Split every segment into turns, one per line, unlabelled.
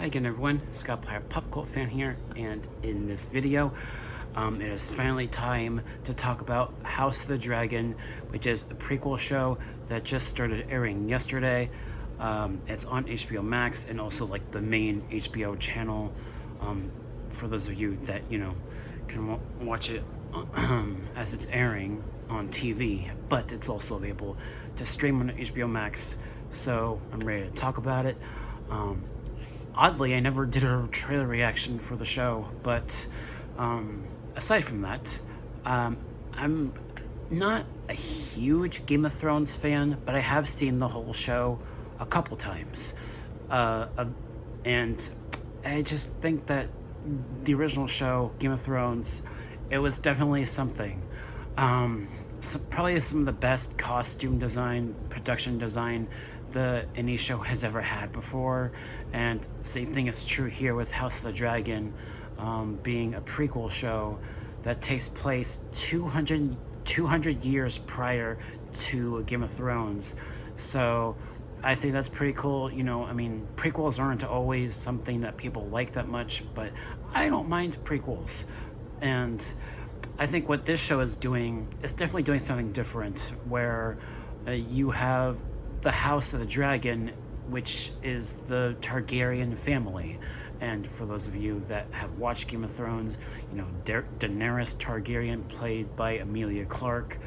Hi again everyone, Scott Player Pop Cult Fan here, and in this video, it is finally time to talk about House of the Dragon, which is a prequel show that just started airing yesterday. It's on HBO Max and also like the main HBO channel, for those of you that, can watch it as it's airing on TV, but it's also available to stream on HBO Max, so I'm ready to talk about it. Oddly, I never did a trailer reaction for the show, but aside from that, I'm not a huge Game of Thrones fan, but I have seen the whole show a couple times. And I just think that the original show, Game of Thrones, it was definitely something. Probably some of the best costume design, production design any show has ever had before, and same thing is true here with House of the Dragon, being a prequel show that takes place 200 years prior to Game of Thrones. So I think that's pretty cool. Prequels aren't always something that people like that much, but I don't mind prequels. And I think what this show is doing is definitely doing something different, where you have the House of the Dragon, which is the Targaryen family. And for those of you that have watched Game of Thrones, Daenerys Targaryen, played by Emilia Clarke.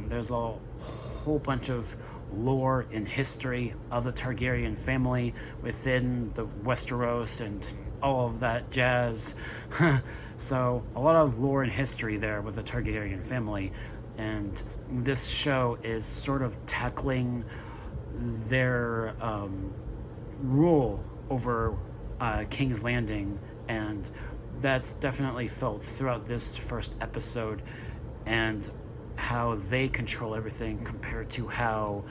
There's a whole bunch of lore and history of the Targaryen family within the Westeros and all of that jazz. So a lot of lore and history there with the Targaryen family, and this show is sort of tackling their rule over King's Landing, and that's definitely felt throughout this first episode, and how they control everything compared to how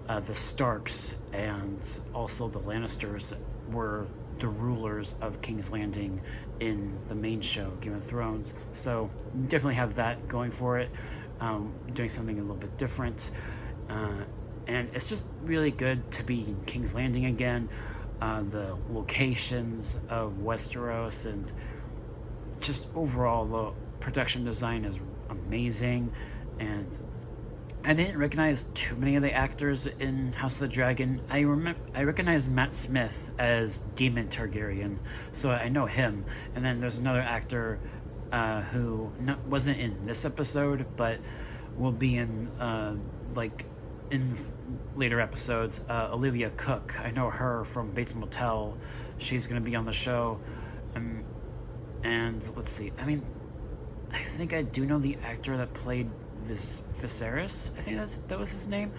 the Starks and also the Lannisters were the rulers of King's Landing in the main show, Game of Thrones. So definitely have that going for it, doing something a little bit different. And it's just really good to be in King's Landing again. The locations of Westeros and just overall the production design is amazing. And I didn't recognize too many of the actors in House of the Dragon. I recognized Matt Smith as Daemon Targaryen, so I know him. And then there's another actor who wasn't in this episode, but will be in in later episodes. Olivia Cook, I know her from Bates Motel. She's going to be on the show. And let's see, I think I do know the actor that played Viserys. I think that was his name.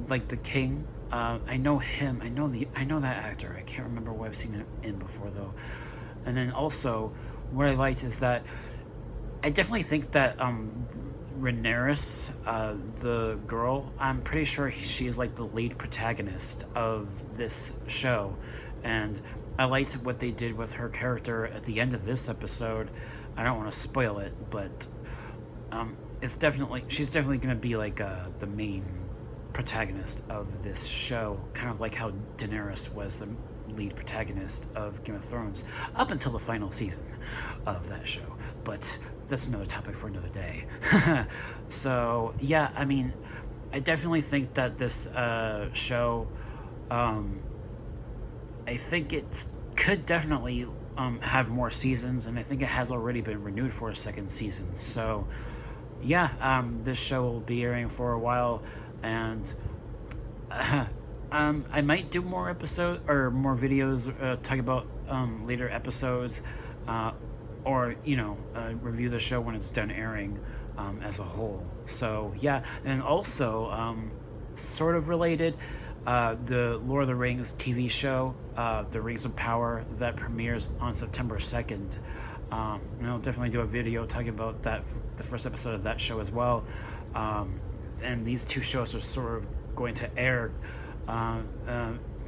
Like the king. I know him. I know that actor. I can't remember what I've seen him in before though. And then also, what I liked is that I definitely think that Rhaenyra, the girl, I'm pretty sure she's like the lead protagonist of this show, and I liked what they did with her character at the end of this episode. I don't want to spoil it, but she's definitely going to be like the main protagonist of this show, kind of like how Daenerys was the lead protagonist of Game of Thrones up until the final season of that show. But that's another topic for another day. So yeah, I definitely think that this show, I think it could definitely have more seasons, and I think it has already been renewed for a second season. So yeah, this show will be airing for a while, and I might do more episodes or more videos talking about later episodes, or review the show when it's done airing as a whole. So yeah, and also sort of related, the Lord of the Rings TV show, The Rings of Power, that premieres on September 2nd. And I'll definitely do a video talking about that, the first episode of that show as well. And these two shows are sort of going to air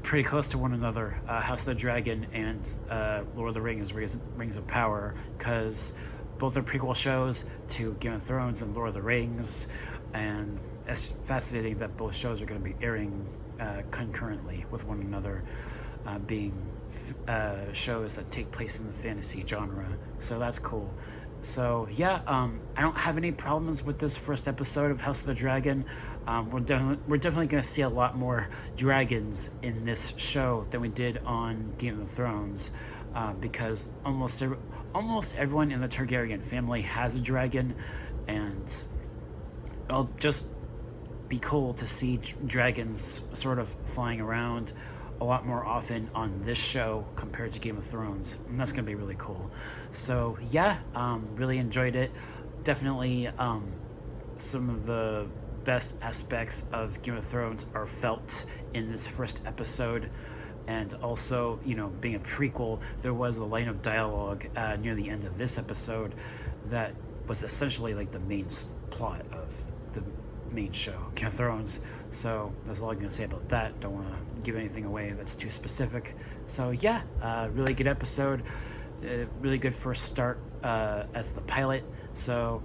pretty close to one another, House of the Dragon and Lord of the Rings, Rings of Power, because both are prequel shows to Game of Thrones and Lord of the Rings, and it's fascinating that both shows are going to be airing concurrently with one another. being shows that take place in the fantasy genre. So that's cool. So yeah, I don't have any problems with this first episode of House of the Dragon. We're definitely going to see a lot more dragons in this show than we did on Game of Thrones, because almost everyone in the Targaryen family has a dragon, and it'll just be cool to see dragons sort of flying around a lot more often on this show compared to Game of Thrones, and that's gonna be really cool. So yeah, really enjoyed it. Definitely, some of the best aspects of Game of Thrones are felt in this first episode. And also, being a prequel, there was a line of dialogue near the end of this episode that was essentially like the main plot of the main show, Game of Thrones. So that's all I'm gonna say about that. Don't want to give anything away that's too specific. So yeah, really good episode. Really good first start as the pilot. So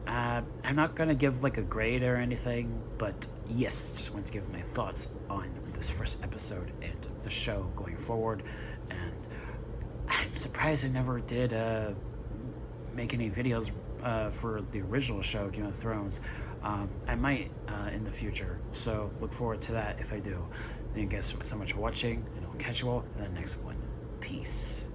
I'm not gonna give like a grade or anything, but yes, just wanted to give my thoughts on this first episode and the show going forward. And I'm surprised I never did make any videos for the original show, Game of Thrones. I might in the future, so look forward to that if I do. Thank you guys so much for watching, and I'll catch you all in the next one. Peace.